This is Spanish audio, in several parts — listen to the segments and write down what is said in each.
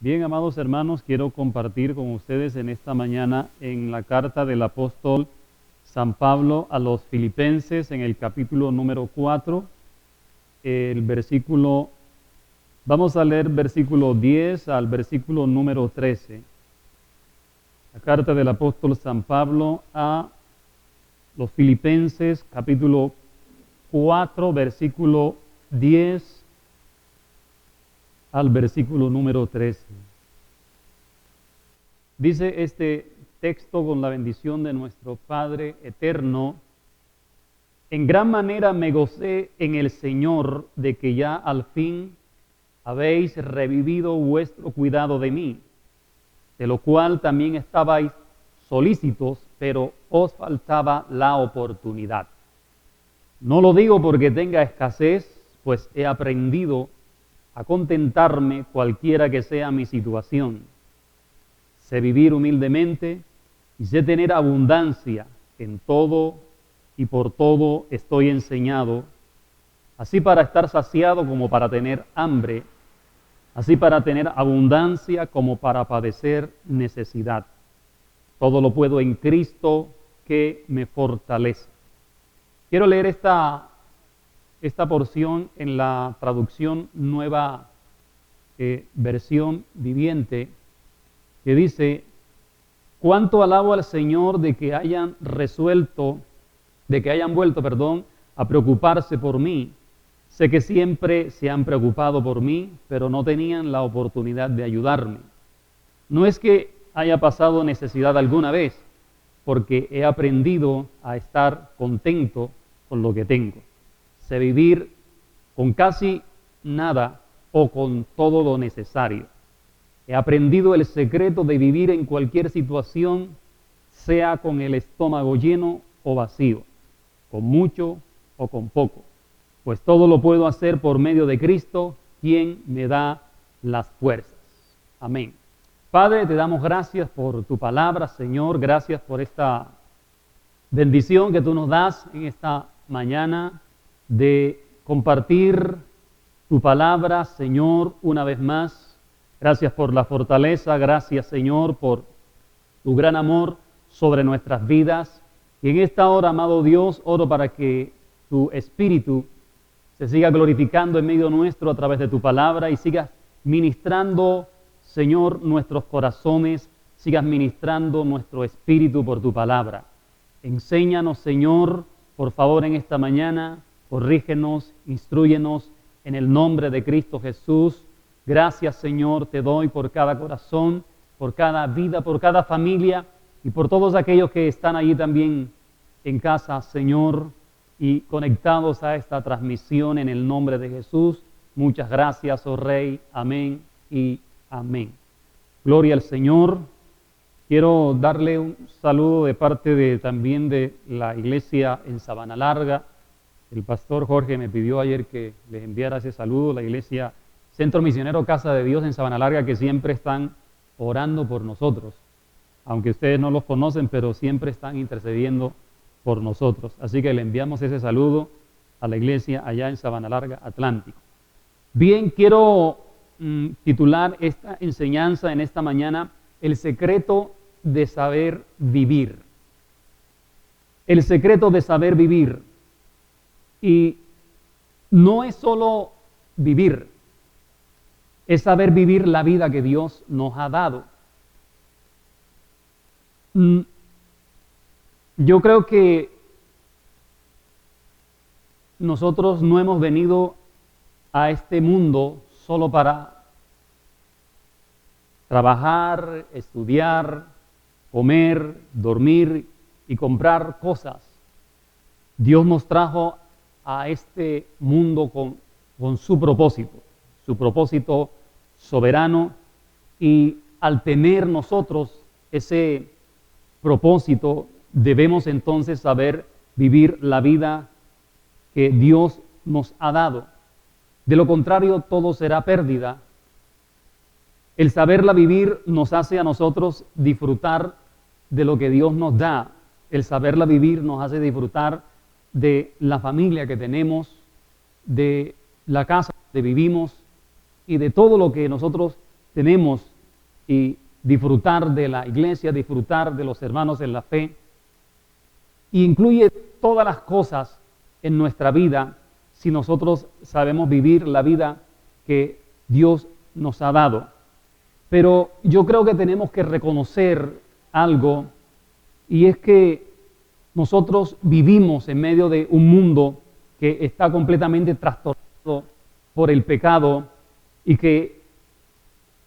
Bien, amados hermanos, quiero compartir con ustedes en esta mañana en la carta del apóstol San Pablo a los Filipenses, en el capítulo número 4, vamos a leer versículo 10 al versículo número 13. La carta del apóstol San Pablo a los Filipenses, capítulo 4, versículo 10 al versículo número 13. Dice este texto con la bendición de nuestro Padre eterno: en gran manera me gocé en el Señor de que ya al fin habéis revivido vuestro cuidado de mí, de lo cual también estabais solícitos, pero os faltaba la oportunidad. No lo digo porque tenga escasez, pues he aprendido a contentarme cualquiera que sea mi situación. Sé vivir humildemente y sé tener abundancia. En todo y por todo estoy enseñado, así para estar saciado como para tener hambre, así para tener abundancia como para padecer necesidad. Todo lo puedo en Cristo que me fortalece. Quiero leer esta porción en la traducción Nueva Versión Viviente, que dice: cuánto alabo al Señor de que hayan vuelto a preocuparse por mí. Sé que siempre se han preocupado por mí, pero no tenían la oportunidad de ayudarme. No es que haya pasado necesidad alguna vez, porque he aprendido a estar contento con lo que tengo. Sé vivir con casi nada o con todo lo necesario. He aprendido el secreto de vivir en cualquier situación, sea con el estómago lleno o vacío, con mucho o con poco, pues todo lo puedo hacer por medio de Cristo, quien me da las fuerzas. Amén. Padre, te damos gracias por tu palabra, Señor. Gracias por esta bendición que tú nos das en esta mañana de compartir tu palabra, Señor, una vez más. Gracias por la fortaleza, gracias, Señor, por tu gran amor sobre nuestras vidas. Y en esta hora, amado Dios, oro para que tu Espíritu se siga glorificando en medio nuestro a través de tu palabra y sigas ministrando, Señor, nuestros corazones, sigas ministrando nuestro espíritu por tu palabra. Enséñanos, Señor, por favor, en esta mañana. Corrígenos, instrúyenos en el nombre de Cristo Jesús. Gracias, Señor, te doy por cada corazón, por cada vida, por cada familia y por todos aquellos que están allí también en casa, Señor, y conectados a esta transmisión en el nombre de Jesús. Muchas gracias, oh Rey. Amén y amén. Gloria al Señor. Quiero darle un saludo de parte también de la iglesia en Sabana Larga. El pastor Jorge me pidió ayer que les enviara ese saludo, la iglesia Centro Misionero Casa de Dios en Sabana Larga, que siempre están orando por nosotros. Aunque ustedes no los conocen, pero siempre están intercediendo por nosotros. Así que le enviamos ese saludo a la iglesia allá en Sabana Larga, Atlántico. Bien, quiero titular esta enseñanza en esta mañana: el secreto de saber vivir. El secreto de saber vivir. Y no es solo vivir, es saber vivir la vida que Dios nos ha dado. Yo creo que nosotros no hemos venido a este mundo solo para trabajar, estudiar, comer, dormir y comprar cosas. Dios nos trajo a este mundo con su propósito soberano, y al tener nosotros ese propósito, debemos entonces saber vivir la vida que Dios nos ha dado. De lo contrario, todo será pérdida. El saberla vivir nos hace a nosotros disfrutar de lo que Dios nos da. El saberla vivir nos hace disfrutar de la familia que tenemos, de la casa donde vivimos y de todo lo que nosotros tenemos y disfrutar de la iglesia, disfrutar de los hermanos en la fe. Y incluye todas las cosas en nuestra vida si nosotros sabemos vivir la vida que Dios nos ha dado. Pero yo creo que tenemos que reconocer algo, y es que nosotros vivimos en medio de un mundo que está completamente trastornado por el pecado y que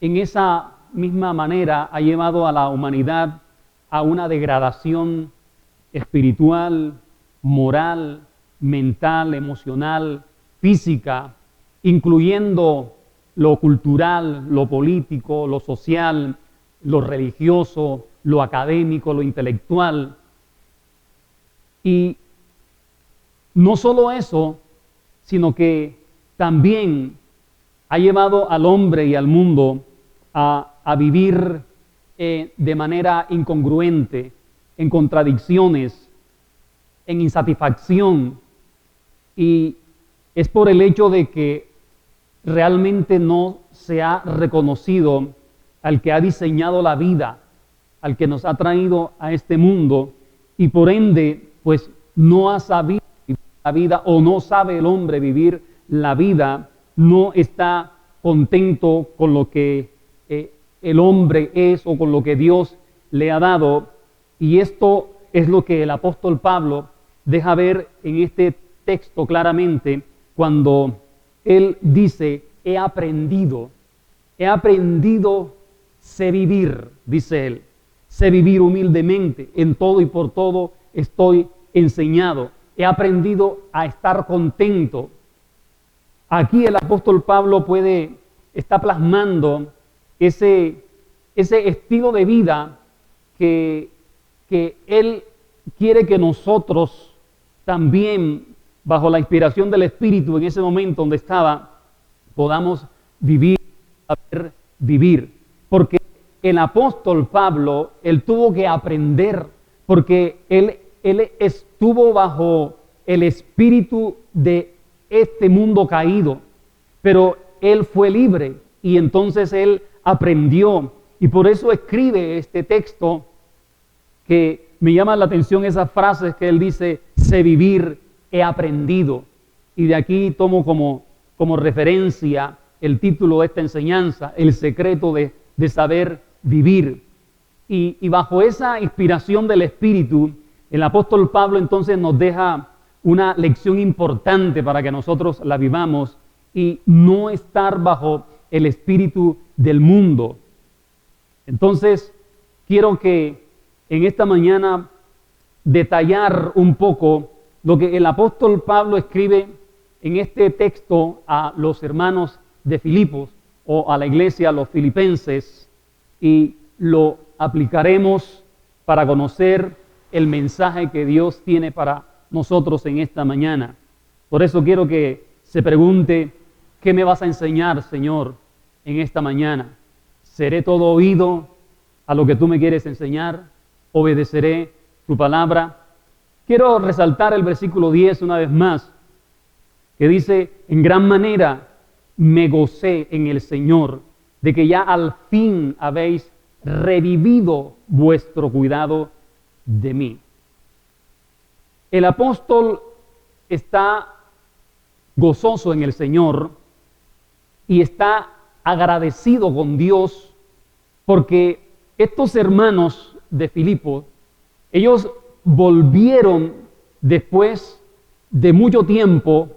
en esa misma manera ha llevado a la humanidad a una degradación espiritual, moral, mental, emocional, física, incluyendo lo cultural, lo político, lo social, lo religioso, lo académico, lo intelectual. Y no solo eso, sino que también ha llevado al hombre y al mundo a vivir de manera incongruente, en contradicciones, en insatisfacción. Y es por el hecho de que realmente no se ha reconocido al que ha diseñado la vida, al que nos ha traído a este mundo, y por ende, pues no ha sabido vivir la vida, o no sabe el hombre vivir la vida, no está contento con lo que el hombre es o con lo que Dios le ha dado. Y esto es lo que el apóstol Pablo deja ver en este texto claramente cuando él dice, he aprendido, sé vivir, dice él, sé vivir humildemente, en todo y por todo estoy enseñado, he aprendido a estar contento. Aquí el apóstol Pablo está plasmando ese estilo de vida que él quiere que nosotros también, bajo la inspiración del Espíritu, en ese momento donde estaba, podamos saber vivir. Porque el apóstol Pablo, él tuvo que aprender, porque él estuvo bajo el espíritu de este mundo caído, pero él fue libre y entonces él aprendió, y por eso escribe este texto que me llama la atención esas frases que él dice, sé vivir, he aprendido. Y de aquí tomo como referencia el título de esta enseñanza, el secreto de saber vivir. Y bajo esa inspiración del Espíritu, el apóstol Pablo entonces nos deja una lección importante para que nosotros la vivamos y no estar bajo el espíritu del mundo. Entonces, quiero que en esta mañana detallar un poco lo que el apóstol Pablo escribe en este texto a los hermanos de Filipos o a la iglesia, a los filipenses, y lo aplicaremos para conocer el mensaje que Dios tiene para nosotros en esta mañana. Por eso quiero que se pregunte, ¿qué me vas a enseñar, Señor, en esta mañana? ¿Seré todo oído a lo que tú me quieres enseñar? ¿Obedeceré tu palabra? Quiero resaltar el versículo 10 una vez más, que dice, en gran manera me gocé en el Señor, de que ya al fin habéis revivido vuestro cuidado de mí. El apóstol está gozoso en el Señor y está agradecido con Dios porque estos hermanos de Filipos, ellos volvieron después de mucho tiempo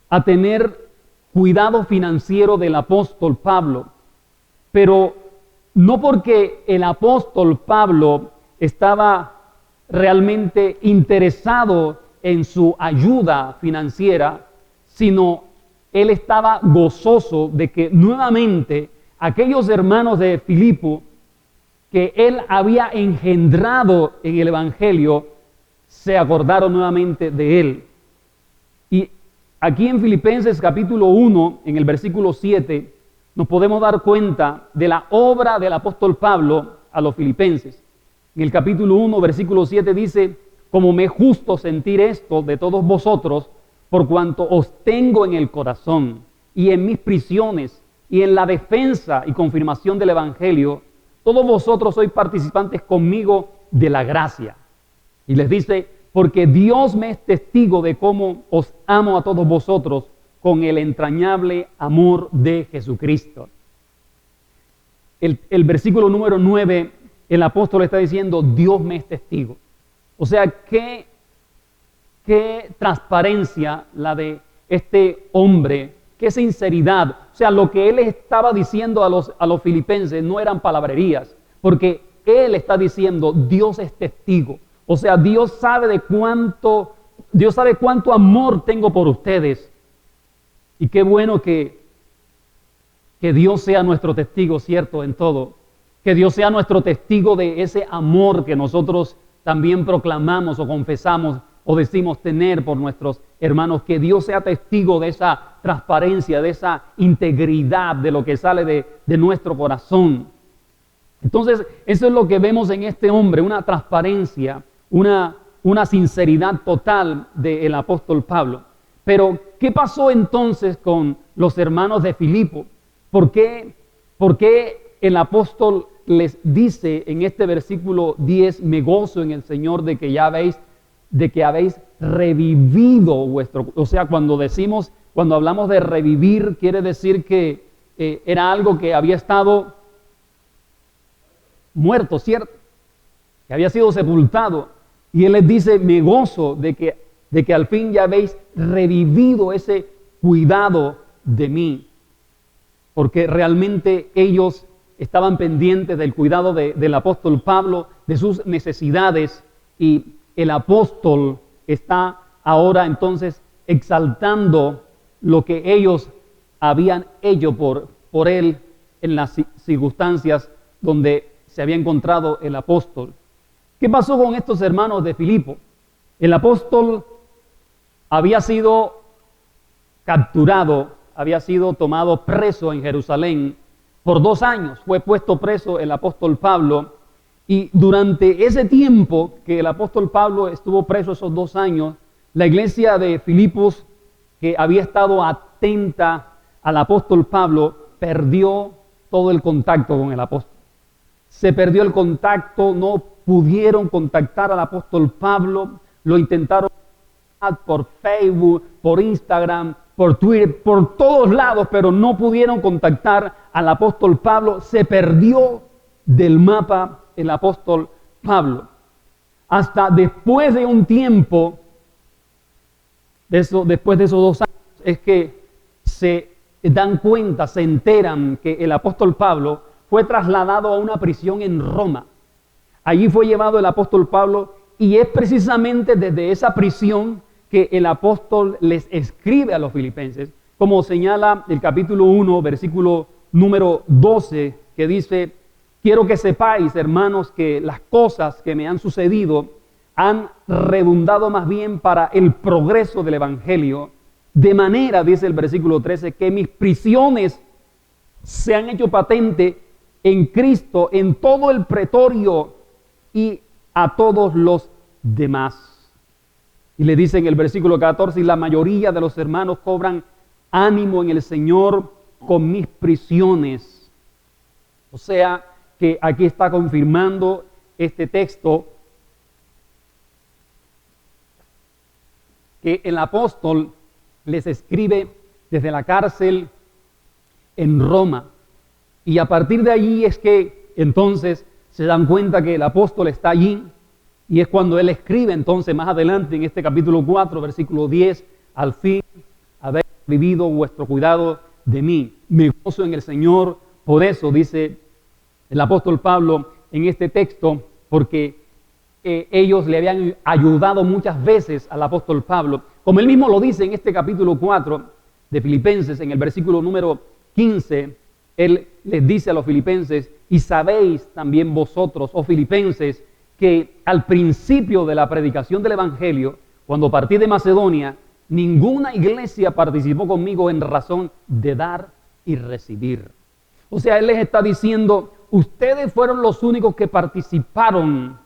a tener cuidado financiero del apóstol Pablo, pero no porque el apóstol Pablo estaba realmente interesado en su ayuda financiera, sino él estaba gozoso de que nuevamente aquellos hermanos de Filipo que él había engendrado en el Evangelio se acordaron nuevamente de él. Y aquí en Filipenses capítulo 1, en el versículo 7, nos podemos dar cuenta de la obra del apóstol Pablo a los filipenses. En el capítulo 1, versículo 7 dice, como me es justo sentir esto de todos vosotros, por cuanto os tengo en el corazón y en mis prisiones y en la defensa y confirmación del Evangelio, todos vosotros sois participantes conmigo de la gracia. Y les dice, porque Dios me es testigo de cómo os amo a todos vosotros con el entrañable amor de Jesucristo. El versículo número 9, el apóstol está diciendo, Dios me es testigo. O sea, qué transparencia la de este hombre, qué sinceridad. O sea, lo que él estaba diciendo a los filipenses no eran palabrerías, porque él está diciendo, Dios es testigo. O sea, Dios sabe cuánto amor tengo por ustedes. Y qué bueno que Dios sea nuestro testigo, cierto, en todo. Que Dios sea nuestro testigo de ese amor que nosotros también proclamamos o confesamos o decimos tener por nuestros hermanos. Que Dios sea testigo de esa transparencia, de esa integridad de lo que sale de nuestro corazón. Entonces, eso es lo que vemos en este hombre, una transparencia, una sinceridad total del apóstol Pablo. Pero, ¿qué pasó entonces con los hermanos de Filipo? ¿Por qué el apóstol les dice en este versículo 10, me gozo en el Señor de que habéis revivido vuestro... O sea, cuando hablamos de revivir, quiere decir que era algo que había estado muerto, ¿cierto? Que había sido sepultado. Y él les dice, me gozo de que al fin ya habéis revivido ese cuidado de mí. Porque realmente ellos estaban pendientes del cuidado del apóstol Pablo, de sus necesidades, y el apóstol está ahora entonces exaltando lo que ellos habían hecho por él en las circunstancias donde se había encontrado el apóstol. ¿Qué pasó con estos hermanos de Filipo? El apóstol había sido capturado, había sido tomado preso en Jerusalén por 2 años. Fue puesto preso el apóstol Pablo, y durante ese tiempo que el apóstol Pablo estuvo preso, esos 2 años, la iglesia de Filipos, que había estado atenta al apóstol Pablo, perdió todo el contacto con el apóstol. Se perdió el contacto, no pudieron contactar al apóstol Pablo, lo intentaron por Facebook, por Instagram, por Twitter, por todos lados, pero no pudieron contactar al apóstol Pablo. Se perdió del mapa el apóstol Pablo. Hasta después de un tiempo, después de esos 2 años, es que se dan cuenta, se enteran que el apóstol Pablo fue trasladado a una prisión en Roma. Allí fue llevado el apóstol Pablo, y es precisamente desde esa prisión que el apóstol les escribe a los filipenses, como señala el capítulo 1, versículo número 12, que dice, quiero que sepáis, hermanos, que las cosas que me han sucedido han redundado más bien para el progreso del evangelio, de manera, dice el versículo 13, que mis prisiones se han hecho patente en Cristo, en todo el pretorio y a todos los demás. Y le dice en el versículo 14, y la mayoría de los hermanos cobran ánimo en el Señor con mis prisiones. O sea, que aquí está confirmando este texto que el apóstol les escribe desde la cárcel en Roma. Y a partir de allí es que entonces se dan cuenta que el apóstol está allí, y es cuando él escribe entonces más adelante en este capítulo 4, versículo 10, al fin habéis vivido vuestro cuidado de mí. Me gozo en el Señor. Por eso dice el apóstol Pablo en este texto, porque ellos le habían ayudado muchas veces al apóstol Pablo. Como él mismo lo dice en este capítulo 4 de Filipenses, en el versículo número 15, él les dice a los filipenses, y sabéis también vosotros, oh filipenses, que al principio de la predicación del evangelio, cuando partí de Macedonia, ninguna iglesia participó conmigo en razón de dar y recibir. O sea, él les está diciendo, ustedes fueron los únicos que participaron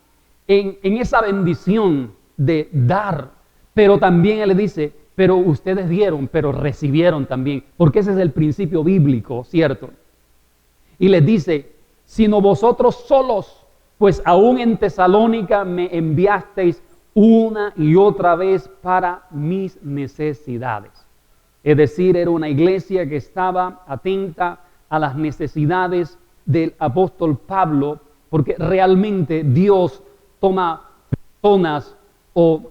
en esa bendición de dar, pero también él le dice, pero ustedes dieron, pero recibieron también, porque ese es el principio bíblico, ¿cierto? Y les dice, sino vosotros solos, pues aún en Tesalónica me enviasteis una y otra vez para mis necesidades. Es decir, era una iglesia que estaba atenta a las necesidades del apóstol Pablo, porque realmente Dios toma personas o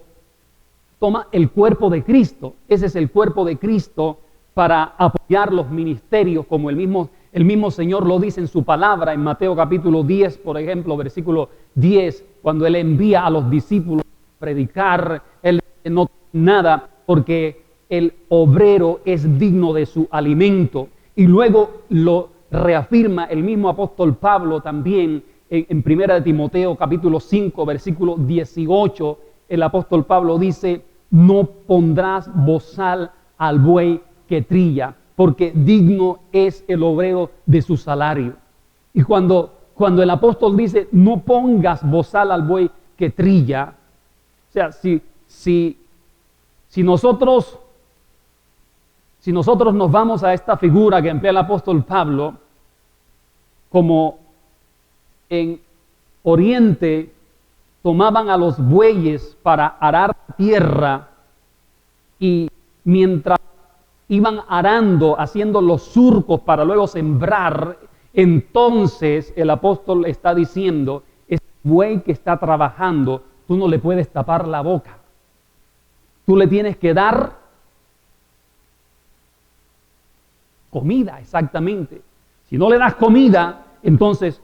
toma el cuerpo de Cristo. Ese es el cuerpo de Cristo para apoyar los ministerios, como el mismo Señor lo dice en su palabra, en Mateo capítulo 10, por ejemplo, versículo 10, cuando Él envía a los discípulos a predicar, Él no tiene nada, porque el obrero es digno de su alimento. Y luego lo reafirma el mismo apóstol Pablo también en 1 Timoteo capítulo 5, versículo 18. El apóstol Pablo dice: no pondrás bozal al buey que trilla, porque digno es el obrero de su salario. Y cuando el apóstol dice no pongas bozal al buey que trilla, o sea, si nosotros nos vamos a esta figura que emplea el apóstol Pablo, como en Oriente tomaban a los bueyes para arar tierra, y mientras iban arando, haciendo los surcos para luego sembrar, entonces el apóstol está diciendo: ese buey que está trabajando, tú no le puedes tapar la boca. Tú le tienes que dar comida, exactamente. Si no le das comida, entonces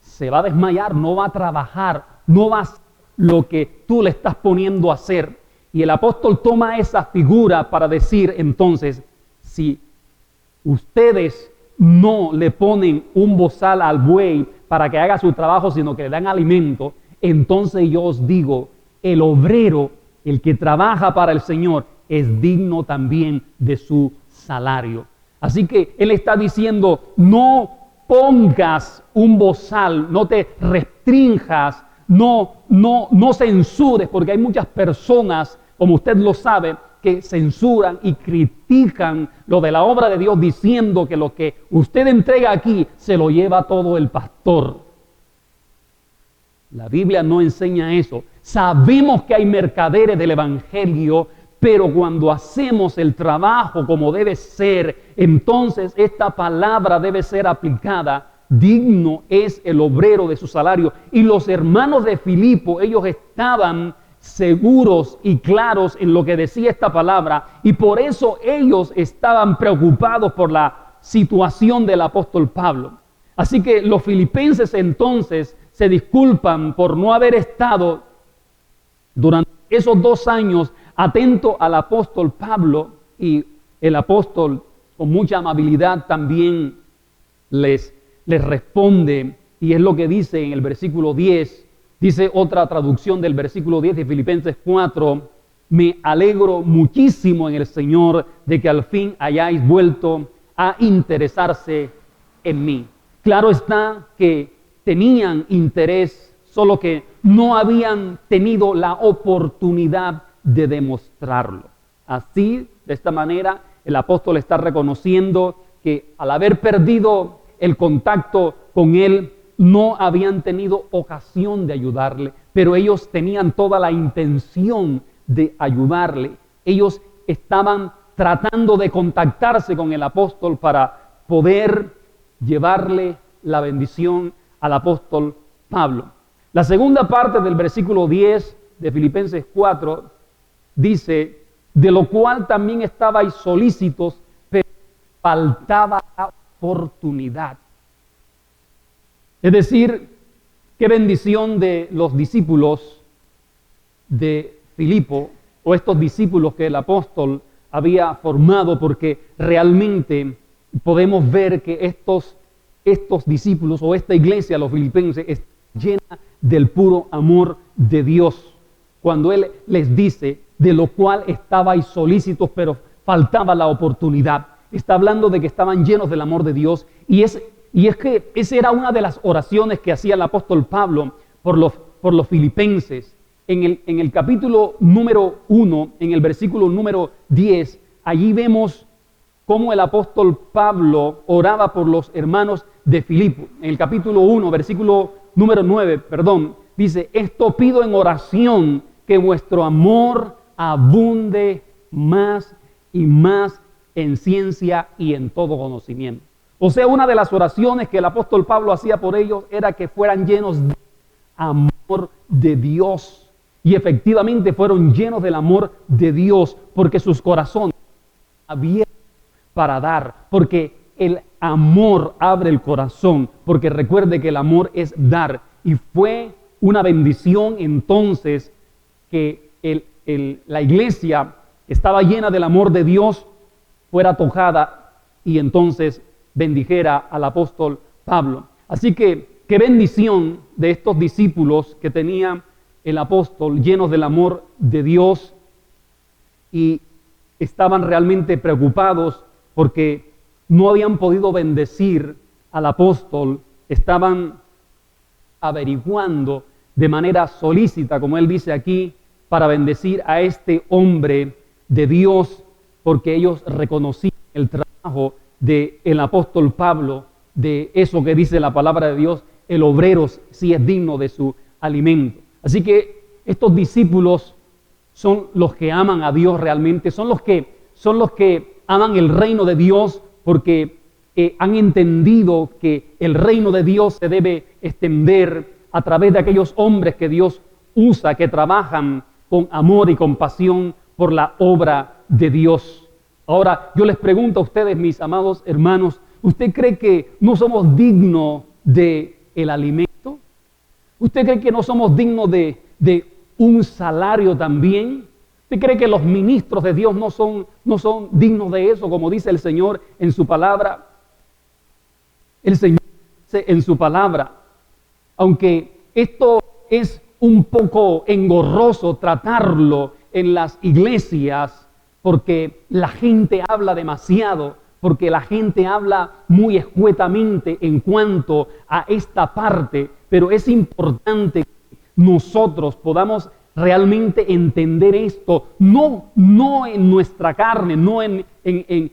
se va a desmayar, no va a trabajar, no va a hacer lo que tú le estás poniendo a hacer. Y el apóstol toma esa figura para decir entonces: si ustedes no le ponen un bozal al buey para que haga su trabajo, sino que le dan alimento, entonces yo os digo, el obrero, el que trabaja para el Señor, es digno también de su salario. Así que Él está diciendo: no pongas un bozal, no te restrinjas, no censures, porque hay muchas personas, como usted lo sabe, que censuran y critican lo de la obra de Dios, diciendo que lo que usted entrega aquí se lo lleva todo el pastor. La Biblia no enseña eso. Sabemos que hay mercaderes del evangelio, pero cuando hacemos el trabajo como debe ser, entonces esta palabra debe ser aplicada: digno es el obrero de su salario. Y los hermanos de Filipo, ellos estaban seguros y claros en lo que decía esta palabra, y por eso ellos estaban preocupados por la situación del apóstol Pablo. Así que los filipenses entonces se disculpan por no haber estado durante esos 2 años atento al apóstol Pablo, y el apóstol con mucha amabilidad también les responde, y es lo que dice en el versículo 10. Dice otra traducción del versículo 10 de Filipenses 4: me alegro muchísimo en el Señor de que al fin hayáis vuelto a interesarse en mí. Claro está que tenían interés, solo que no habían tenido la oportunidad de demostrarlo. Así, de esta manera, el apóstol está reconociendo que al haber perdido el contacto con él, no habían tenido ocasión de ayudarle, pero ellos tenían toda la intención de ayudarle. Ellos estaban tratando de contactarse con el apóstol para poder llevarle la bendición al apóstol Pablo. La segunda parte del versículo 10 de Filipenses 4 dice: de lo cual también estabais solícitos, pero faltaba la oportunidad. Es decir, qué bendición de los discípulos de Filipo, o estos discípulos que el apóstol había formado, porque realmente podemos ver que estos discípulos o esta iglesia, los filipenses, está llena del puro amor de Dios. Cuando Él les dice: de lo cual estabais solícitos, pero faltaba la oportunidad. Está hablando de que estaban llenos del amor de Dios, y es que esa era una de las oraciones que hacía el apóstol Pablo por los filipenses. En el capítulo número 1, en el versículo número 10, allí vemos cómo el apóstol Pablo oraba por los hermanos de Filipos. En el capítulo 1, versículo número 9, dice: esto pido en oración, que vuestro amor abunde más y más en ciencia y en todo conocimiento. O sea, una de las oraciones que el apóstol Pablo hacía por ellos era que fueran llenos de amor de Dios. Y efectivamente fueron llenos del amor de Dios, porque sus corazones abiertos para dar, porque el amor abre el corazón, porque recuerde que el amor es dar. Y fue una bendición entonces que la iglesia estaba llena del amor de Dios, fuera tocada y entonces bendijera al apóstol Pablo. Así que qué bendición de estos discípulos que tenía el apóstol, llenos del amor de Dios, y estaban realmente preocupados porque no habían podido bendecir al apóstol. Estaban averiguando de manera solícita, como él dice aquí, para bendecir a este hombre de Dios, porque ellos reconocían el trabajo del apóstol Pablo, de eso que dice la palabra de Dios: el obrero sí es digno de su alimento. Así que estos discípulos son los que aman a Dios realmente, son los que aman el reino de Dios, porque han entendido que el reino de Dios se debe extender a través de aquellos hombres que Dios usa, que trabajan con amor y compasión por la obra de Dios. Ahora, yo les pregunto a ustedes, mis amados hermanos, ¿usted cree que no somos dignos del alimento? ¿Usted cree que no somos dignos de un salario también? ¿Usted cree que los ministros de Dios no son dignos de eso, como dice el Señor en su palabra? El Señor dice en su palabra, aunque esto es un poco engorroso tratarlo en las iglesias, porque la gente habla demasiado, porque la gente habla muy escuetamente en cuanto a esta parte, pero es importante que nosotros podamos realmente entender esto, no en nuestra carne, no en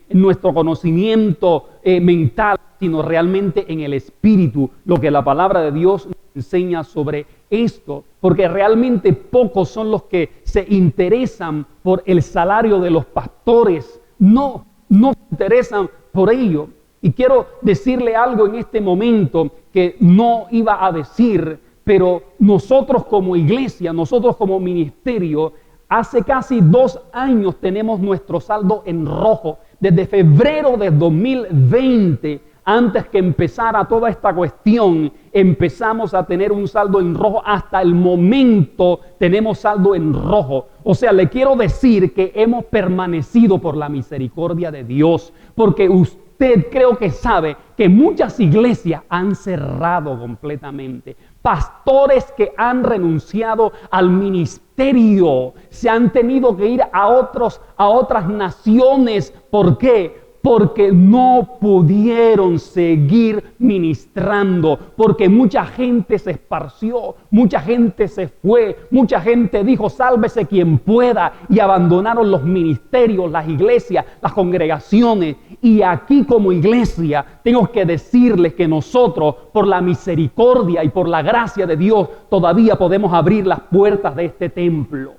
nuestro conocimiento mental, sino realmente en el Espíritu, lo que la palabra de Dios nos enseña sobre esto, porque realmente pocos son los que se interesan por el salario de los pastores, no se interesan por ello. Y quiero decirle algo en este momento que no iba a decir, pero nosotros como iglesia, nosotros como ministerio, hace casi 2 años tenemos nuestro saldo en rojo. Desde febrero de 2020, antes que empezara toda esta cuestión, empezamos a tener un saldo en rojo. Hasta el momento tenemos saldo en rojo. O sea, le quiero decir que hemos permanecido por la misericordia de Dios, porque usted creo que sabe que muchas iglesias han cerrado completamente. Pastores que han renunciado al ministerio, se han tenido que ir a otras naciones. ¿Por qué? Porque no pudieron seguir ministrando, porque mucha gente se esparció, mucha gente se fue, mucha gente dijo sálvese quien pueda, y abandonaron los ministerios, las iglesias, las congregaciones. Y aquí como iglesia tengo que decirles que nosotros, por la misericordia y por la gracia de Dios, todavía podemos abrir las puertas de este templo,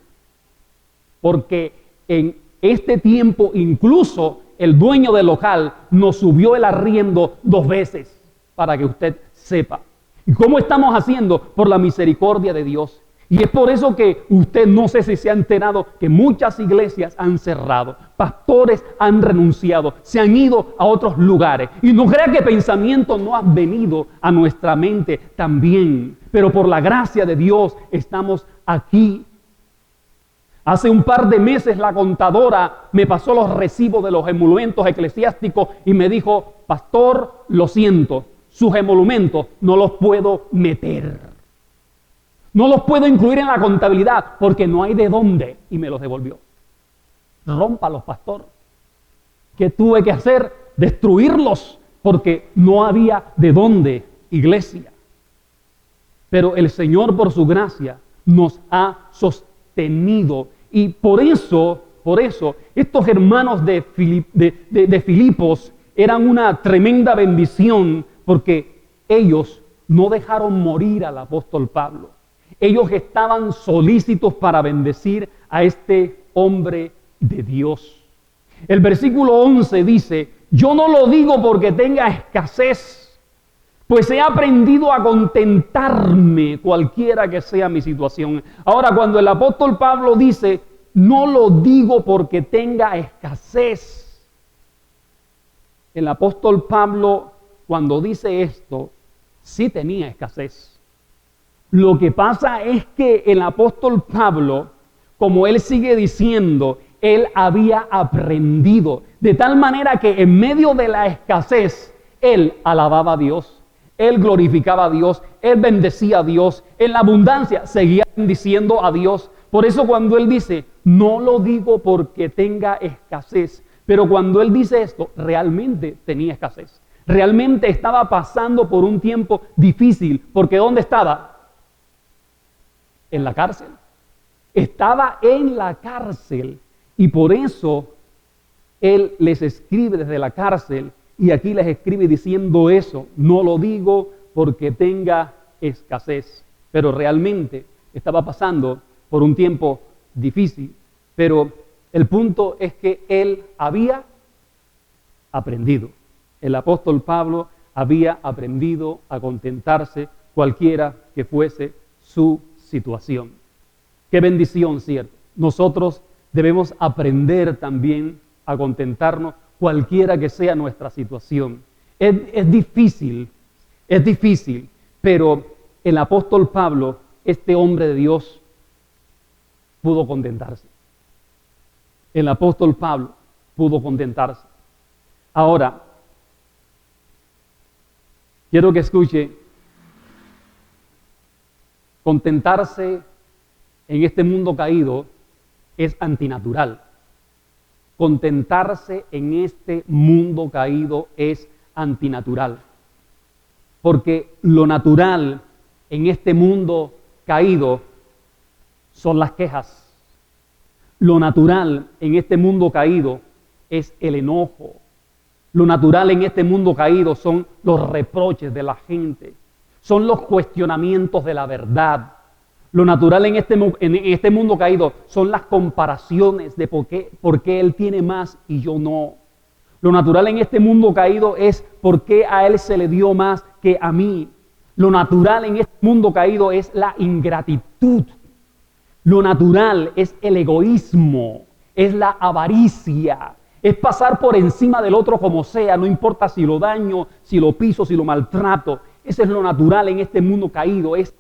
porque en este tiempo incluso el dueño del local nos subió el arriendo 2 veces, para que usted sepa. ¿Y cómo estamos haciendo? Por la misericordia de Dios. Y es por eso que usted, no sé si se ha enterado, que muchas iglesias han cerrado, pastores han renunciado, se han ido a otros lugares. Y no crea que pensamientos no han venido a nuestra mente también, pero por la gracia de Dios estamos aquí. Hace un par de meses la contadora me pasó los recibos de los emolumentos eclesiásticos y me dijo: pastor, lo siento, sus emolumentos no los puedo meter. No los puedo incluir en la contabilidad porque no hay de dónde. Y me los devolvió. Rómpalos, pastor. ¿Qué tuve que hacer? Destruirlos, porque no había de dónde, iglesia. Pero el Señor, por su gracia, nos ha sostenido. Y por eso, estos hermanos de Filipos eran una tremenda bendición porque ellos no dejaron morir al apóstol Pablo. Ellos estaban solícitos para bendecir a este hombre de Dios. El versículo 11 dice: yo no lo digo porque tenga escasez, pues he aprendido a contentarme cualquiera que sea mi situación. Ahora, cuando el apóstol Pablo dice, no lo digo porque tenga escasez, el apóstol Pablo, cuando dice esto, sí tenía escasez. Lo que pasa es que el apóstol Pablo, como él sigue diciendo, él había aprendido, de tal manera que en medio de la escasez, él alababa a Dios, él glorificaba a Dios, él bendecía a Dios, en la abundancia seguía bendiciendo a Dios. Por eso cuando él dice, no lo digo porque tenga escasez, pero cuando él dice esto, realmente tenía escasez. Realmente estaba pasando por un tiempo difícil, porque ¿dónde estaba? En la cárcel. Estaba en la cárcel y por eso él les escribe desde la cárcel y aquí les escribe diciendo eso. No lo digo porque tenga escasez, pero realmente estaba pasando por un tiempo difícil. Pero el punto es que él había aprendido. El apóstol Pablo había aprendido a contentarse cualquiera que fuese su situación. Qué bendición, ¿cierto? Nosotros debemos aprender también a contentarnos cualquiera que sea nuestra situación. Es difícil, pero el apóstol Pablo, este hombre de Dios, pudo contentarse. El apóstol Pablo pudo contentarse. Ahora, quiero que escuche, contentarse en este mundo caído es antinatural. Contentarse en este mundo caído es antinatural. Porque lo natural en este mundo caído son las quejas. Lo natural en este mundo caído es el enojo. Lo natural en este mundo caído son los reproches de la gente. Son los cuestionamientos de la verdad. Lo natural en este mundo caído son las comparaciones de por qué él tiene más y yo no. Lo natural en este mundo caído es por qué a él se le dio más que a mí. Lo natural en este mundo caído es la ingratitud. Lo natural es el egoísmo, es la avaricia, es pasar por encima del otro como sea, no importa si lo daño, si lo piso, si lo maltrato. Ese es lo natural en este mundo caído, es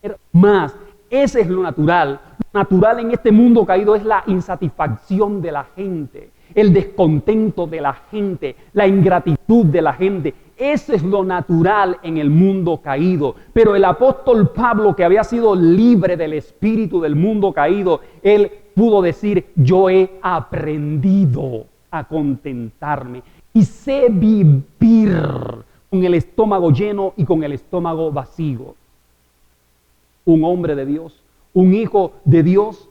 ser más. Ese es lo natural. Lo natural en este mundo caído es la insatisfacción de la gente, el descontento de la gente, la ingratitud de la gente. Ese es lo natural en el mundo caído. Pero el apóstol Pablo, que había sido libre del espíritu del mundo caído, él pudo decir, yo he aprendido a contentarme y sé vivir con el estómago lleno y con el estómago vacío. Un hombre de Dios, un hijo de Dios.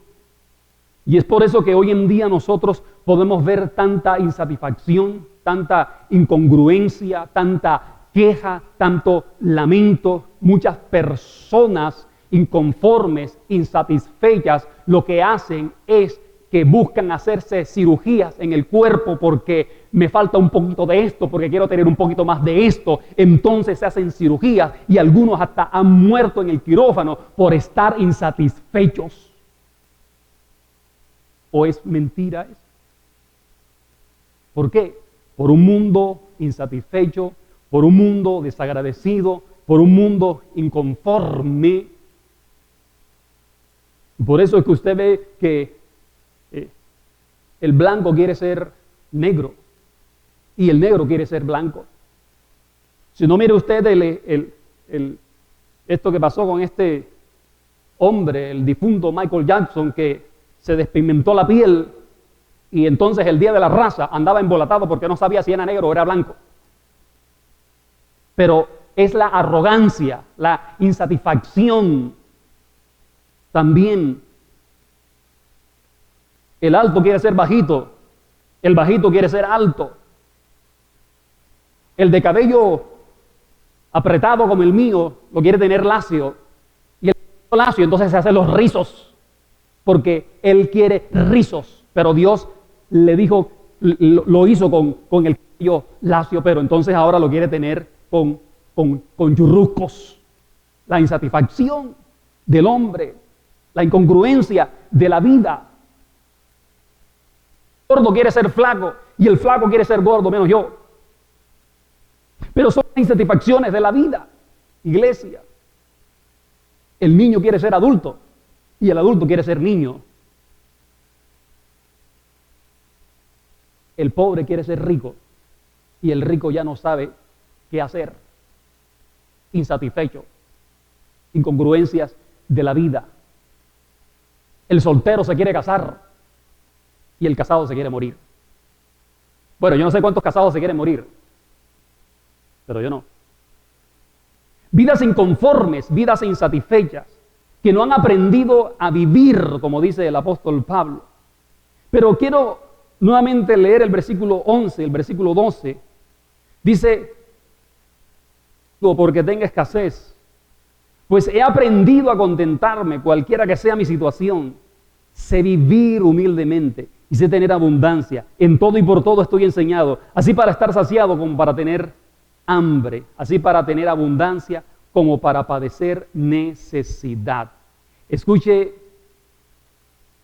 Y es por eso que hoy en día nosotros podemos ver tanta insatisfacción, tanta incongruencia, tanta queja, tanto lamento. Muchas personas inconformes, insatisfechas, lo que hacen es que buscan hacerse cirugías en el cuerpo porque me falta un poquito de esto, porque quiero tener un poquito más de esto. Entonces se hacen cirugías y algunos hasta han muerto en el quirófano por estar insatisfechos. ¿O es mentira eso? ¿Por qué? Por un mundo insatisfecho, por un mundo desagradecido, por un mundo inconforme. Por eso es que usted ve que el blanco quiere ser negro y el negro quiere ser blanco. Si no, mire usted esto que pasó con este hombre, el difunto Michael Jackson, que se despigmentó la piel y entonces el día de la raza andaba embolatado porque no sabía si era negro o era blanco. Pero es la arrogancia, la insatisfacción. También el alto quiere ser bajito, el bajito quiere ser alto. El de cabello apretado como el mío, lo quiere tener lacio. Y el lacio, entonces se hace los rizos, porque él quiere rizos. Pero Dios le dijo, lo hizo con el cabello lacio, pero entonces ahora lo quiere tener con churruscos. La insatisfacción del hombre, la incongruencia de la vida. El gordo quiere ser flaco y el flaco quiere ser gordo, menos yo. Pero son las insatisfacciones de la vida, iglesia. El niño quiere ser adulto y el adulto quiere ser niño. El pobre quiere ser rico y el rico ya no sabe qué hacer. Insatisfecho. Incongruencias de la vida. El soltero se quiere casar y el casado se quiere morir. Bueno, yo no sé cuántos casados se quieren morir, pero yo no. Vidas inconformes, vidas insatisfechas, que no han aprendido a vivir, como dice el apóstol Pablo. Pero quiero nuevamente leer el versículo 11, el versículo 12. Dice, porque tenga escasez, pues he aprendido a contentarme, cualquiera que sea mi situación. Sé vivir humildemente y sé tener abundancia. En todo y por todo estoy enseñado, así para estar saciado como para tener hambre, así para tener abundancia como para padecer necesidad. Escuche,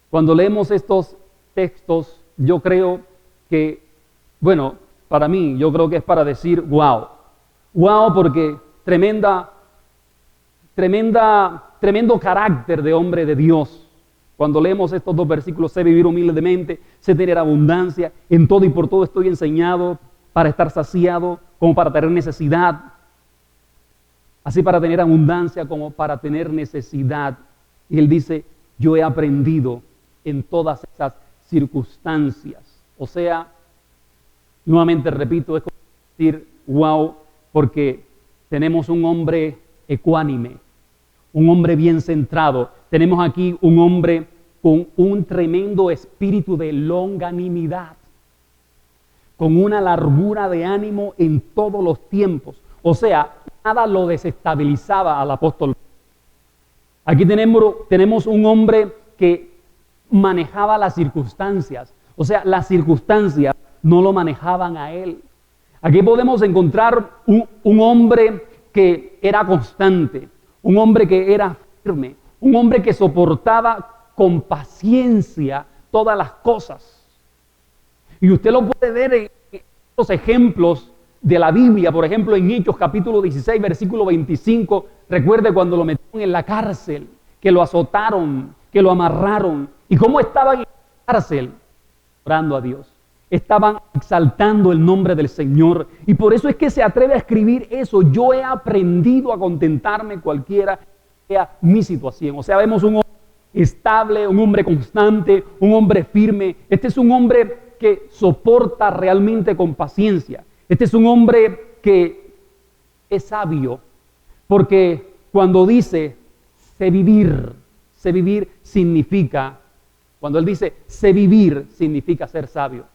cuando leemos estos textos, yo creo que, bueno, para mí, yo creo que es para decir, wow, porque tremendo carácter de hombre de Dios. Cuando leemos estos dos versículos, sé vivir humildemente, sé tener abundancia, en todo y por todo estoy enseñado, para estar saciado, como para tener necesidad, así para tener abundancia como para tener necesidad. Y él dice, yo he aprendido en todas esas circunstancias. O sea, nuevamente repito, es como decir, wow, porque tenemos un hombre ecuánime, un hombre bien centrado. Tenemos aquí un hombre con un tremendo espíritu de longanimidad, con una largura de ánimo en todos los tiempos. O sea, nada lo desestabilizaba al apóstol. Aquí tenemos un hombre que manejaba las circunstancias. O sea, las circunstancias no lo manejaban a él. Aquí podemos encontrar un hombre que era constante, un hombre que era firme, un hombre que soportaba con paciencia todas las cosas. Y usted lo puede ver en estos ejemplos de la Biblia, por ejemplo en Hechos capítulo 16, versículo 25, recuerde cuando lo metieron en la cárcel, que lo azotaron, que lo amarraron, y cómo estaban en la cárcel orando a Dios. Estaban exaltando el nombre del Señor, y por eso es que se atreve a escribir eso. Yo he aprendido a contentarme cualquiera sea mi situación. O sea, vemos un hombre estable, un hombre constante, un hombre firme. Este es un hombre que soporta realmente con paciencia. Este es un hombre que es sabio, porque cuando dice sé vivir significa, cuando él dice sé vivir, significa ser sabio.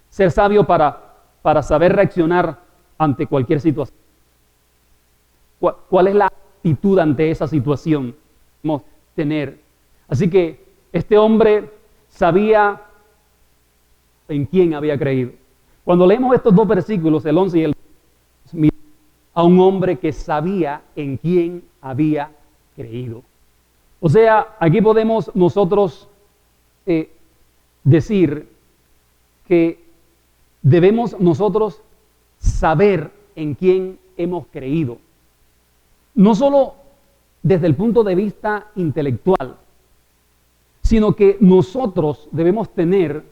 Ser sabio para saber reaccionar ante cualquier situación. ¿Cuál es la actitud ante esa situación que debemos tener? Así que este hombre sabía en quién había creído. Cuando leemos estos dos versículos, el 11 y el 12, a un hombre que sabía en quién había creído. O sea, aquí podemos nosotros decir que debemos nosotros saber en quién hemos creído. No solo desde el punto de vista intelectual, sino que nosotros debemos tener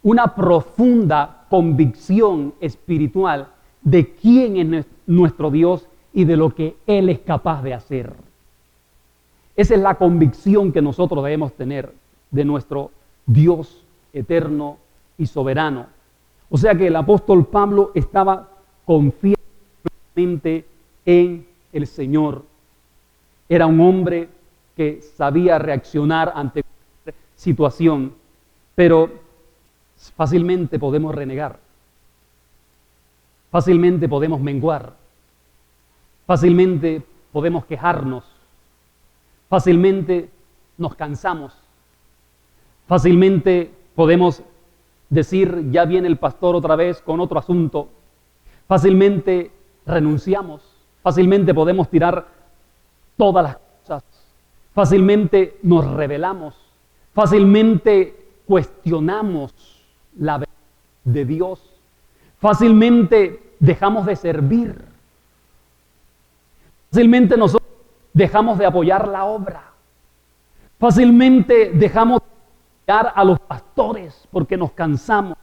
una profunda convicción espiritual de quién es nuestro Dios y de lo que Él es capaz de hacer. Esa es la convicción que nosotros debemos tener de nuestro Dios eterno y soberano. O sea que el apóstol Pablo estaba confiando en el Señor. Era un hombre que sabía reaccionar ante cualquier situación, pero fácilmente podemos renegar, fácilmente podemos menguar, Fácilmente podemos quejarnos, fácilmente nos cansamos, fácilmente podemos decir, ya viene el pastor otra vez con otro asunto, fácilmente renunciamos, fácilmente podemos tirar todas las cosas, fácilmente nos rebelamos, fácilmente cuestionamos la verdad de Dios, fácilmente dejamos de servir, fácilmente nosotros dejamos de apoyar la obra, fácilmente dejamos de apoyar a los pastores porque nos cansamos.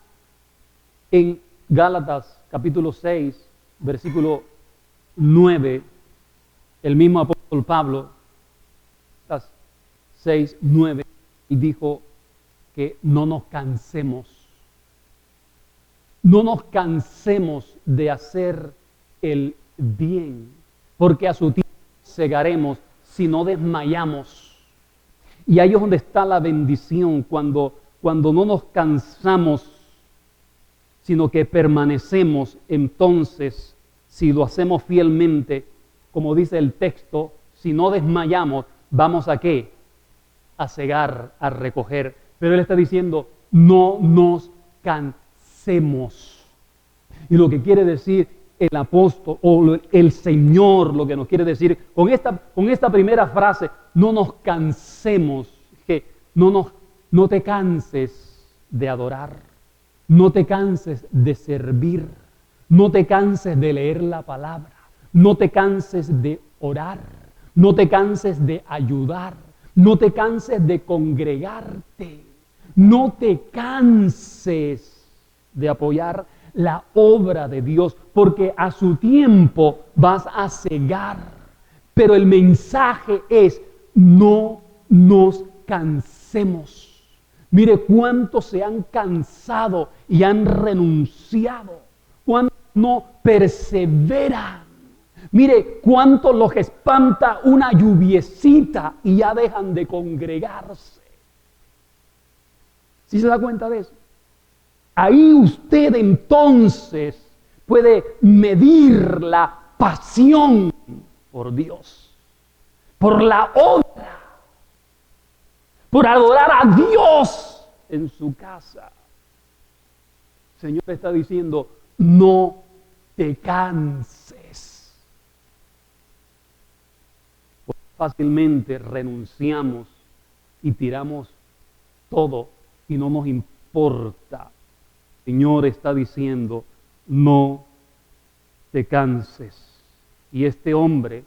En Gálatas capítulo 6, versículo 9, el mismo apóstol Pablo, 6, 9, y dijo que no nos cansemos de hacer el bien, porque a su tiempo segaremos si no desmayamos. Y ahí es donde está la bendición, cuando no nos cansamos, sino que permanecemos. Entonces, si lo hacemos fielmente, como dice el texto, si no desmayamos, ¿vamos a qué? A segar, a recoger. Pero él está diciendo, no nos cansemos. Y lo que quiere decir el apóstol o el Señor, lo que nos quiere decir con esta primera frase, no nos cansemos, que no te canses de adorar, no te canses de servir, no te canses de leer la palabra, no te canses de orar, no te canses de ayudar, no te canses de congregarte, no te canses de apoyar la obra de Dios, porque a su tiempo vas a cegar. Pero el mensaje es, no nos cansemos. Mire cuántos se han cansado y han renunciado, cuántos no perseveran. Mire cuántos los espanta una lluviecita y ya dejan de congregarse. ¿Sí se da cuenta de eso? Ahí usted entonces puede medir la pasión por Dios, por la obra, por adorar a Dios en su casa. El Señor está diciendo, no te canses. Porque fácilmente renunciamos y tiramos todo y no nos importa. El Señor está diciendo, no te canses. Y este hombre,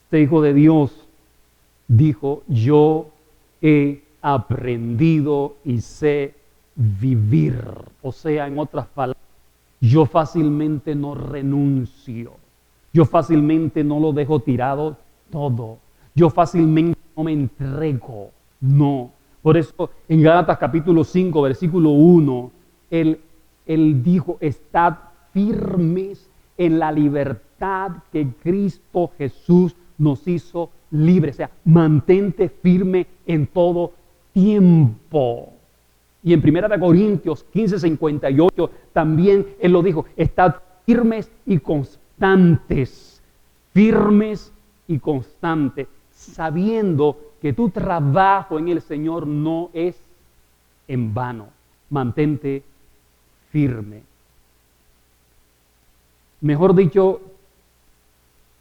este hijo de Dios, dijo, yo he aprendido y sé vivir. O sea, en otras palabras, yo fácilmente no renuncio. Yo fácilmente no lo dejo tirado todo. Yo fácilmente no me entrego. No. Por eso en Gálatas capítulo 5, versículo 1, Él dijo, estad firmes en la libertad que Cristo Jesús nos hizo libres. O sea, mantente firme en todo tiempo. Y en 1 Corintios 15:58 también Él lo dijo, estad firmes y constantes. Firmes y constantes, sabiendo que tu trabajo en el Señor no es en vano. Mantente firme. Mejor dicho,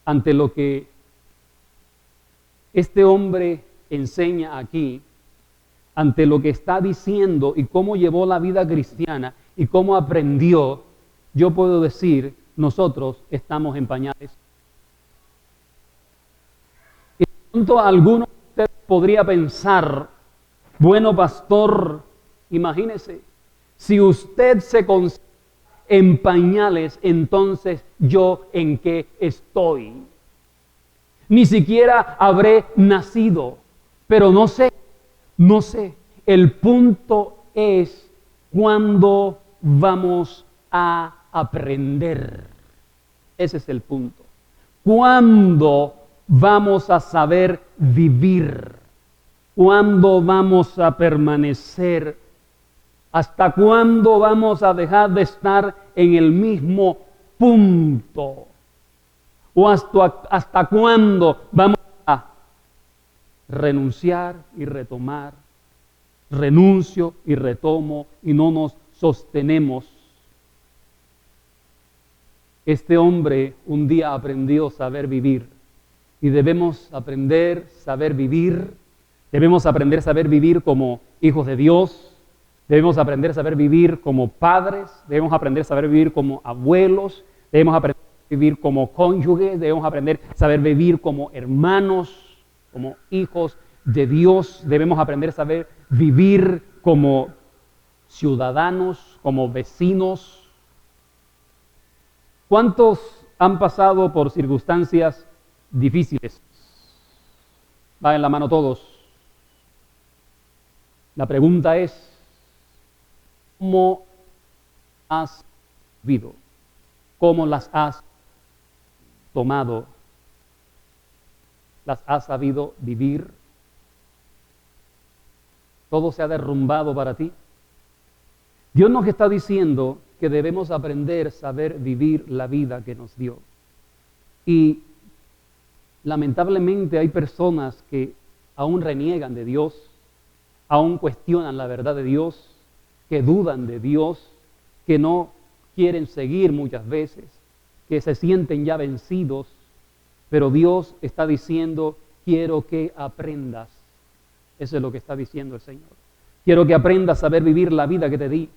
ante lo que este hombre enseña aquí, ante lo que está diciendo y cómo llevó la vida cristiana y cómo aprendió, yo puedo decir, nosotros estamos en pañales. Y de pronto alguno de ustedes podría pensar, bueno, pastor, imagínese, si usted se considera en pañales, entonces ¿yo en qué estoy? Ni siquiera habré nacido, pero no sé. El punto es cuándo vamos a aprender. Ese es el punto. ¿Cuándo vamos a saber vivir? ¿Cuándo vamos a permanecer? ¿Hasta cuándo vamos a dejar de estar en el mismo punto? ¿O hasta cuándo vamos a renunciar y retomar? Renuncio y retomo y no nos sostenemos. Este hombre un día aprendió a saber vivir y debemos aprender a saber vivir. Debemos aprender a saber vivir como hijos de Dios. Debemos aprender a saber vivir como padres. Debemos aprender a saber vivir como abuelos. Debemos aprender a vivir como cónyuges. Debemos aprender a saber vivir como hermanos, como hijos de Dios. Debemos aprender a saber vivir como ciudadanos, como vecinos. ¿Cuántos han pasado por circunstancias difíciles? Va en la mano todos. La pregunta es, ¿cómo has vivido? ¿Cómo las has tomado? ¿Las has sabido vivir? ¿Todo se ha derrumbado para ti? Dios nos está diciendo que debemos aprender a saber vivir la vida que nos dio. Y lamentablemente hay personas que aún reniegan de Dios, aún cuestionan la verdad de Dios, que dudan de Dios, que no quieren seguir muchas veces, que se sienten ya vencidos, pero Dios está diciendo, quiero que aprendas. Eso es lo que está diciendo el Señor. Quiero que aprendas a saber vivir la vida que te di,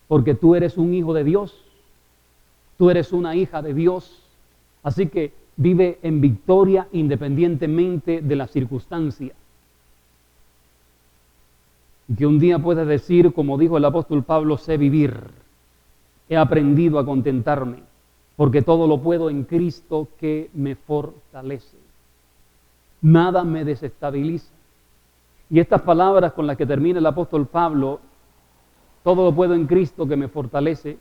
porque tú eres un hijo de Dios, tú eres una hija de Dios, así que vive en victoria independientemente de la circunstancia. Y que un día puedas decir, como dijo el apóstol Pablo, sé vivir, he aprendido a contentarme, porque todo lo puedo en Cristo que me fortalece. Nada me desestabiliza. Y estas palabras con las que termina el apóstol Pablo, todo lo puedo en Cristo que me fortalece,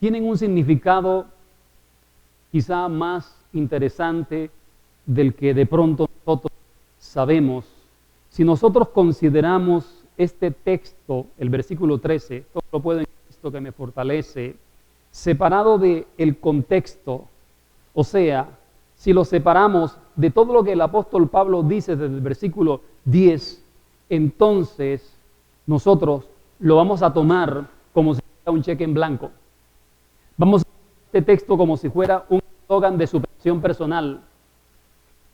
tienen un significado quizá más interesante del que de pronto nosotros sabemos. Si nosotros consideramos este texto, el versículo 13, todo lo puedo en Cristo que me fortalece, separado del contexto, o sea, si lo separamos de todo lo que el apóstol Pablo dice desde el versículo 10, entonces nosotros lo vamos a tomar como si fuera un cheque en blanco. Vamos a ver este texto como si fuera un eslogan de superación personal.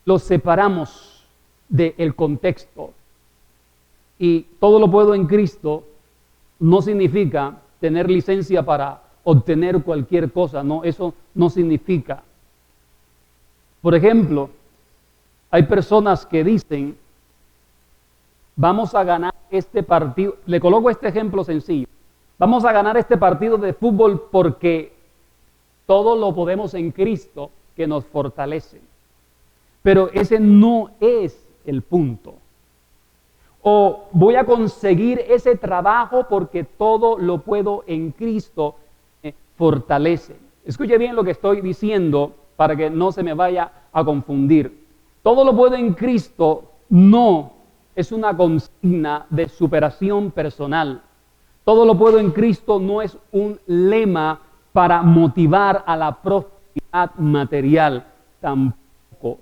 Lo separamos del contexto. Y todo lo puedo en Cristo no significa tener licencia para obtener cualquier cosa, no, eso no significa. Por ejemplo, hay personas que dicen, vamos a ganar este partido, le coloco este ejemplo sencillo, vamos a ganar este partido de fútbol porque todo lo podemos en Cristo que nos fortalece. Pero ese no es el punto. O voy a conseguir ese trabajo porque todo lo puedo en Cristo me fortalece. Escuche bien lo que estoy diciendo para que no se me vaya a confundir. Todo lo puedo en Cristo no es una consigna de superación personal. Todo lo puedo en Cristo no es un lema para motivar a la prosperidad material, tampoco.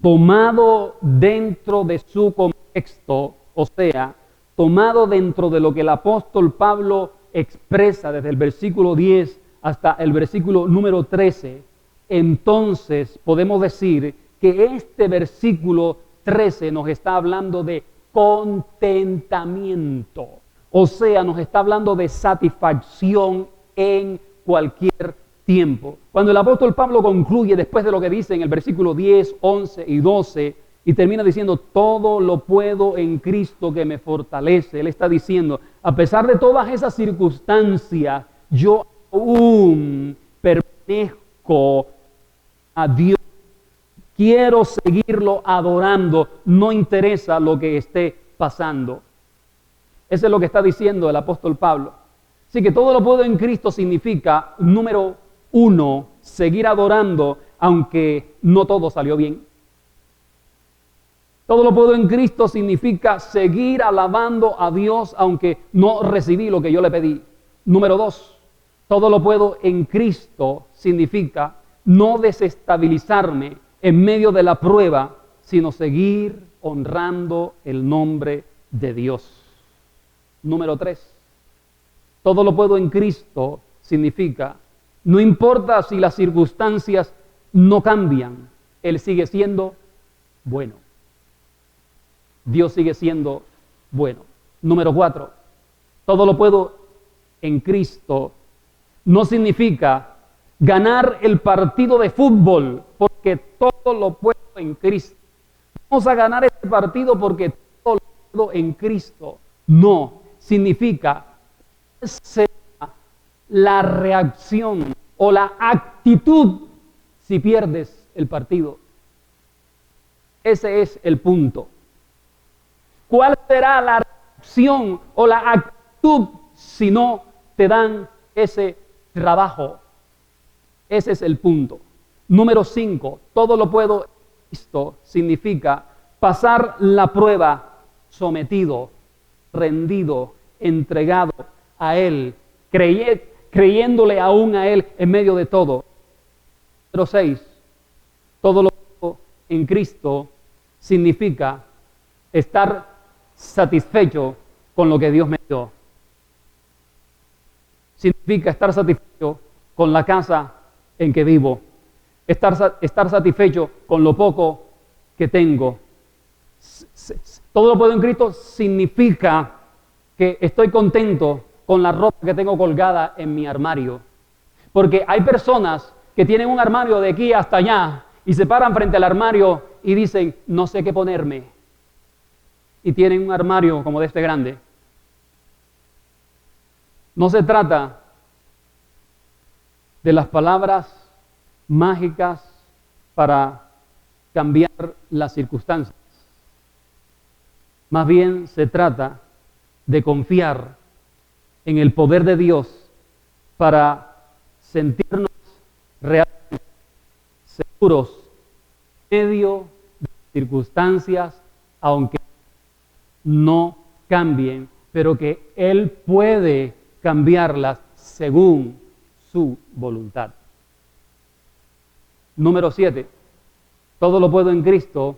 Tomado dentro de su contexto, o sea, tomado dentro de lo que el apóstol Pablo expresa desde el versículo 10 hasta el versículo número 13, entonces podemos decir que este versículo 13 nos está hablando de contentamiento, o sea, nos está hablando de satisfacción en cualquier tiempo. Cuando el apóstol Pablo concluye después de lo que dice en el versículo 10, 11 y 12 y termina diciendo, todo lo puedo en Cristo que me fortalece, él está diciendo, a pesar de todas esas circunstancias, yo aún pertenezco a Dios. Quiero seguirlo adorando, no interesa lo que esté pasando. Eso es lo que está diciendo el apóstol Pablo. Así que todo lo puedo en Cristo significa, número 1, seguir adorando aunque no todo salió bien. Todo lo puedo en Cristo significa seguir alabando a Dios aunque no recibí lo que yo le pedí. Número 2, todo lo puedo en Cristo significa no desestabilizarme en medio de la prueba, sino seguir honrando el nombre de Dios. Número 3. Todo lo puedo en Cristo significa, no importa si las circunstancias no cambian, Él sigue siendo bueno. Dios sigue siendo bueno. Número 4. Todo lo puedo en Cristo no significa ganar el partido de fútbol porque todo lo puedo en Cristo. Vamos a ganar este partido porque todo lo puedo en Cristo. No, significa ser la reacción o la actitud si pierdes el partido. Ese es el punto. ¿Cuál será la reacción o la actitud si no te dan ese trabajo? Ese es el punto. Número 5. Todo lo puedo en Cristo significa pasar la prueba sometido, rendido, entregado a Él, creyéndole aún a Él en medio de todo. Número 6. Todo lo puedo en Cristo significa estar satisfecho con lo que Dios me dio. Significa estar satisfecho con la casa en que vivo, estar satisfecho con lo poco que tengo. Todo lo puedo en Cristo significa que estoy contento con la ropa que tengo colgada en mi armario. Porque hay personas que tienen un armario de aquí hasta allá y se paran frente al armario y dicen, no sé qué ponerme. Y tienen un armario como de este grande. No se trata de las palabras mágicas para cambiar las circunstancias. Más bien se trata de confiar en el poder de Dios para sentirnos realmente seguros en medio de circunstancias, aunque no cambien, pero que Él puede cambiarlas según su voluntad. Número 7. Todo lo puedo en Cristo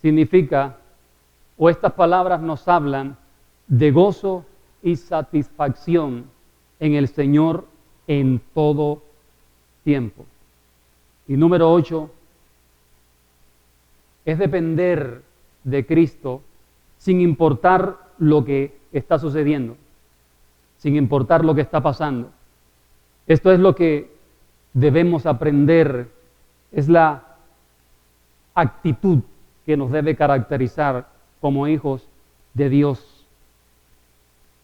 significa, o estas palabras nos hablan de gozo y satisfacción en el Señor en todo tiempo. Y número 8, es depender de Cristo sin importar lo que está sucediendo, sin importar lo que está pasando. Esto es lo que debemos aprender, es la actitud que nos debe caracterizar como hijos de Dios.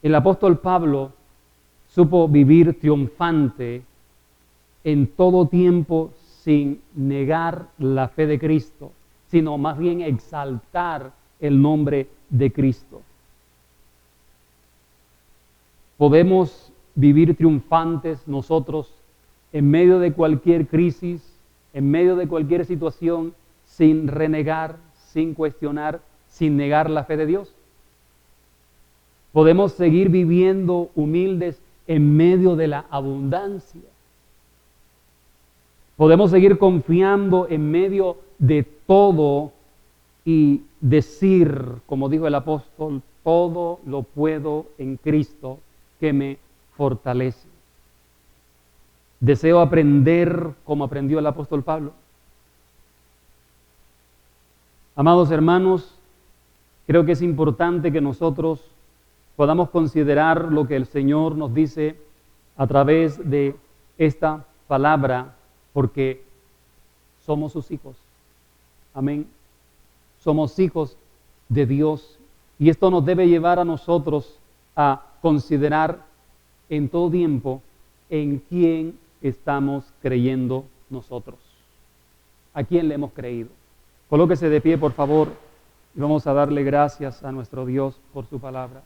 El apóstol Pablo supo vivir triunfante en todo tiempo sin negar la fe de Cristo, sino más bien exaltar el nombre de Cristo. Podemos vivir triunfantes nosotros en medio de cualquier crisis, en medio de cualquier situación, sin renegar, sin cuestionar, sin negar la fe de Dios. Podemos seguir viviendo humildes en medio de la abundancia. Podemos seguir confiando en medio de todo y decir, como dijo el apóstol, todo lo puedo en Cristo que me fortalece. Deseo aprender como aprendió el apóstol Pablo. Amados hermanos, creo que es importante que nosotros podamos considerar lo que el Señor nos dice a través de esta palabra, porque somos sus hijos. Amén. Somos hijos de Dios y esto nos debe llevar a nosotros a considerar en todo tiempo en quién estamos creyendo nosotros. ¿A quién le hemos creído? Colóquese de pie, por favor, y vamos a darle gracias a nuestro Dios por su palabra.